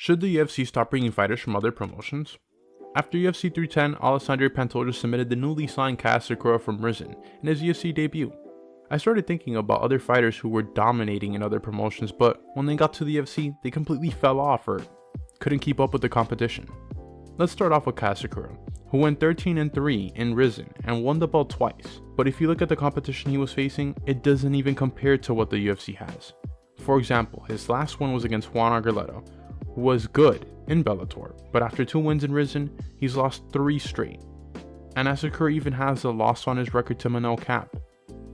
Should the UFC stop bringing fighters from other promotions? After UFC 310, Alessandro Pantoja submitted the newly signed Kai Asakura from Risen in his UFC debut. I started thinking about other fighters who were dominating in other promotions, but when they got to the UFC, they completely fell off or couldn't keep up with the competition. Let's start off with Kai Asakura, who went 13-3 in Risen and won the belt twice, but if you look at the competition he was facing, it doesn't even compare to what the UFC has. For example, his last one was against Juan Argoleta, who was good in Bellator, but after 2 wins in Risen, he's lost 3 straight. And Asakura even has a loss on his record to Manel Cap.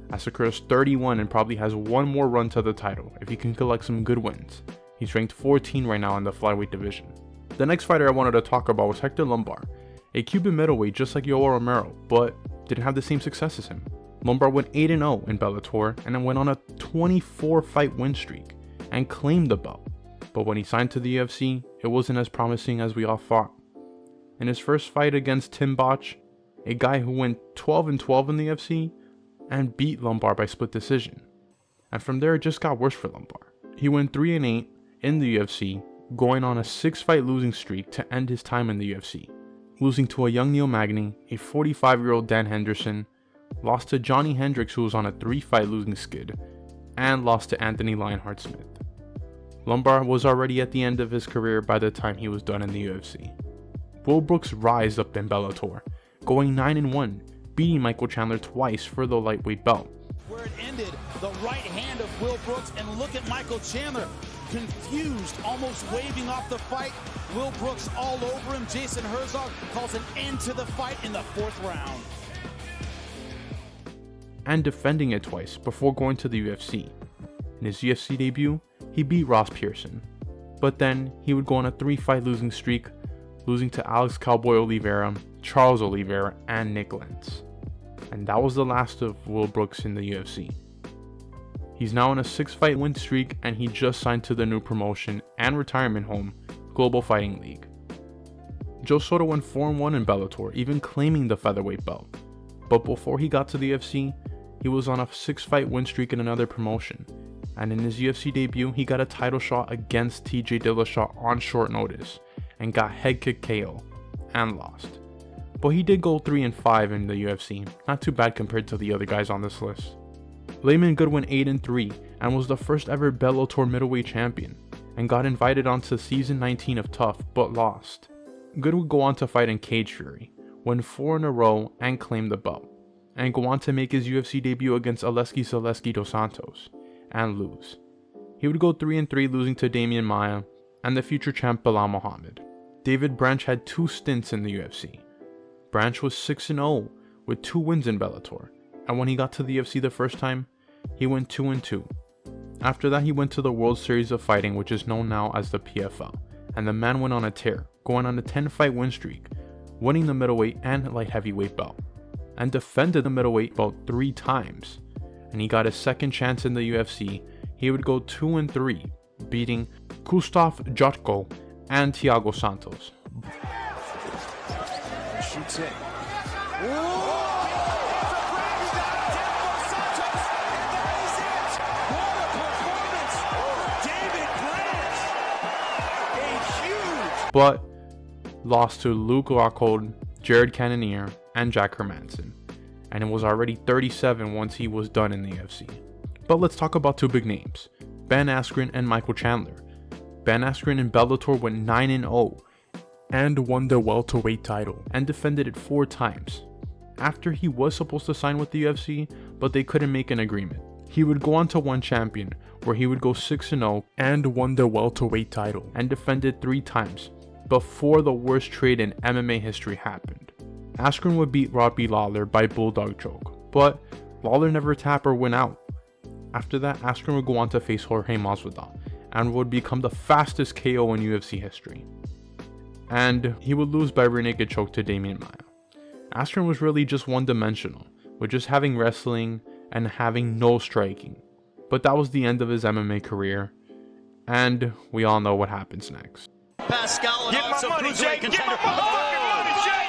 Asakura's 31 and probably has one more run to the title if he can collect some good wins. He's ranked 14 right now in the flyweight division. The next fighter I wanted to talk about was Hector Lombard, a Cuban middleweight just like Yoel Romero, but didn't have the same success as him. Lombard went 8-0 in Bellator and then went on a 24 fight win streak and claimed the belt. But when he signed to the UFC, it wasn't as promising as we all thought. In his first fight against Tim Boch, a guy who went 12-12 in the UFC, and beat Lombard by split decision. And from there it just got worse for Lombard. He went 3-8 in the UFC, going on a 6-fight losing streak to end his time in the UFC, losing to a young Neil Magny, a 45-year-old Dan Henderson, lost to Johnny Hendricks who was on a 3-fight losing skid, and lost to Anthony Lionheart-Smith. Lombard was already at the end of his career by the time he was done in the UFC. Will Brooks rised up in Bellator, going 9-1, beating Michael Chandler twice for the lightweight belt. Where it ended, the right hand of Will Brooks, and look at Michael Chandler, confused, almost waving off the fight. Will Brooks all over him. Jason Herzog calls an end to the fight in the 4th round. And defending it twice before going to the UFC. In his UFC debut, he beat Ross Pearson, but then he would go on a 3-fight losing streak, losing to Alex Cowboy Oliveira, Charles Oliveira, and Nick Lentz. And that was the last of Will Brooks in the UFC. He's now on a 6-fight win streak and he just signed to the new promotion and retirement home, Global Fighting League. Joe Soto went 4-1 in Bellator, even claiming the featherweight belt. But before he got to the UFC, he was on a 6-fight win streak in another promotion. And in his UFC debut, he got a title shot against TJ Dillashaw on short notice and got head kick KO and lost. But he did go 3-5 in the UFC, not too bad compared to the other guys on this list. Layman Good went 8-3 and was the first ever Bellator middleweight champion and got invited onto season 19 of Tough but lost. Good would go on to fight in Cage Fury, win 4 in a row and claim the belt, and go on to make his UFC debut against Aleksei Zaleski dos Santos and lose. He would go 3-3 losing to Damian Maia and the future champ Bilal Muhammad. David Branch had 2 stints in the UFC. Branch was 6-0 with 2 wins in Bellator, and when he got to the UFC the first time, he went 2-2. After that he went to the World Series of Fighting, which is known now as the PFL, and the man went on a tear, going on a 10-fight win streak, winning the middleweight and light heavyweight belt, and defended the middleweight belt 3 times, and he got his second chance in the UFC. He would go 2-3, beating Krzysztof Jotko and Thiago Santos. Shoots it. But lost to Luke Rockhold, Jared Cannonier, and Jack Hermanson, and it was already 37 once he was done in the UFC. But let's talk about 2 big names, Ben Askren and Michael Chandler. Ben Askren in Bellator went 9-0 and won the welterweight title and defended it 4 times. After he was supposed to sign with the UFC, but they couldn't make an agreement. He would go on to one champion, where he would go 6-0 and won the welterweight title and defended 3 times, before the worst trade in MMA history happened. Askren would beat Robbie Lawler by bulldog choke, but Lawler never tapped or went out. After that, Askren would go on to face Jorge Masvidal and would become the fastest KO in UFC history. And he would lose by rear naked choke to Damian Maia. Askren was really just one-dimensional, with just having wrestling and having no striking. But that was the end of his MMA career, and we all know what happens next. Pascal and also cruiserweight contender. Get my motherfucking money, Jay!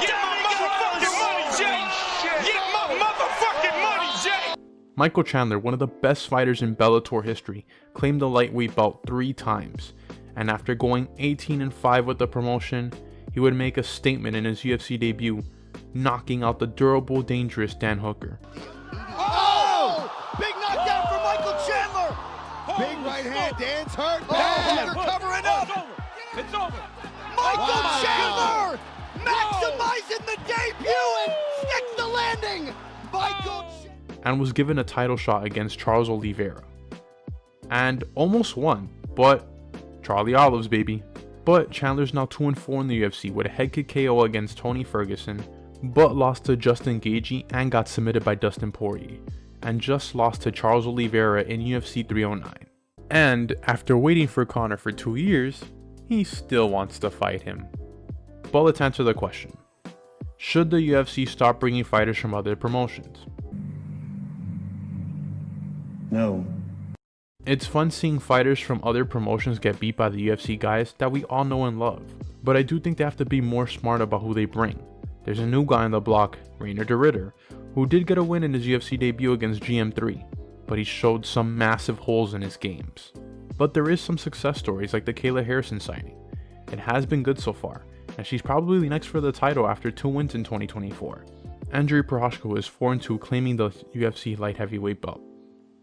Get my motherfucking money, Jay! Get my motherfucking money, Jay! Michael Chandler, one of the best fighters in Bellator history, claimed the lightweight belt 3 times and after going 18-5 with the promotion, he would make a statement in his UFC debut, knocking out the durable, dangerous Dan Hooker. Oh! Big knockdown for Michael Chandler! Big right hand, Dan's hurt. Hooker covering up! It's over. Michael Chandler! Maximizing the debut and sticks the landing! Michael And was given a title shot against Charles Oliveira. And almost won, but Charlie Olives, baby. But Chandler's now 2-4 in the UFC with a head kick KO against Tony Ferguson, but lost to Justin Gaethje and got submitted by Dustin Poirier, and just lost to Charles Oliveira in UFC 309. And after waiting for Conor for 2 years, he still wants to fight him. But let's answer the question. Should the UFC stop bringing fighters from other promotions? No. It's fun seeing fighters from other promotions get beat by the UFC guys that we all know and love, but I do think they have to be more smart about who they bring. There's a new guy on the block, Rainer de Ritter, who did get a win in his UFC debut against GM3, but he showed some massive holes in his games. But there is some success stories like the Kayla Harrison signing. It has been good so far, and she's probably next for the title after 2 wins in 2024. Andrei Prochazka is 4-2, claiming the UFC light heavyweight belt,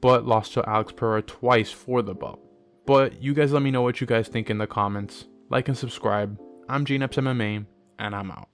but lost to Alex Pereira twice for the belt. But you guys let me know what you guys think in the comments. Like and subscribe. I'm JNEPS MMA, and I'm out.